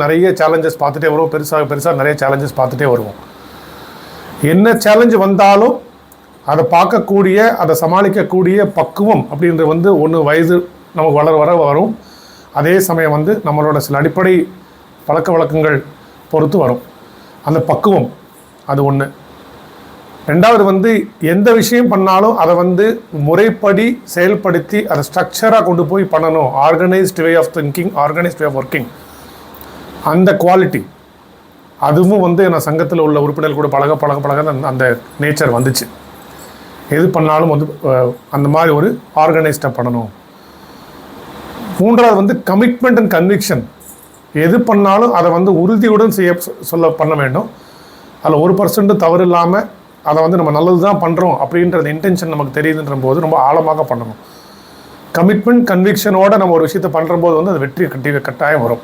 நிறைய சேலஞ்சஸ் பார்த்துட்டே வருவோம், பெருசாக நிறைய சேலஞ்சஸ் பார்த்துட்டே வருவோம். என்ன சேலஞ்சு வந்தாலும் அதை பார்க்கக்கூடிய, அதை சமாளிக்கக்கூடிய பக்குவம் அப்படின்றது ஒன்று வயது நமக்கு வர வரும். அதே சமயம் நம்மளோட சில அடிப்படை பழக்க வழக்கங்கள் பொறுத்து வரும். அந்த பக்குவம் அது ஒன்று. ரெண்டாவது எந்த விஷயம் பண்ணாலும் அதை முறைப்படி செயல்படுத்தி அதை ஸ்ட்ரக்சராக கொண்டு போய் பண்ணணும். Organised way of thinking, organised way of working, அந்த குவாலிட்டி அதுவும் நான் சங்கத்தில் உள்ள உறுப்பினர்கள் கூட பழக அந்த நேச்சர் வந்துச்சு. எது பண்ணாலும் அந்த மாதிரி ஒரு ஆர்கனைஸ்டாக பண்ணணும். மூன்றாவது கமிட்மெண்ட் அண்ட் கன்விக்ஷன். எது பண்ணாலும் அதை உறுதியுடன் பண்ண வேண்டும். அதில் 1% தவறு இல்லாமல் அதை நம்ம நல்லது தான் பண்ணுறோம் அப்படின்றது இன்டென்ஷன் நமக்கு தெரியுதுன்ற போது ரொம்ப ஆழமாக பண்ணணும். கமிட்மெண்ட் கன்விக்ஷனோடு நம்ம ஒரு விஷயத்தை பண்ணுற போது அது வெற்றி கட்டாயம் வரும்.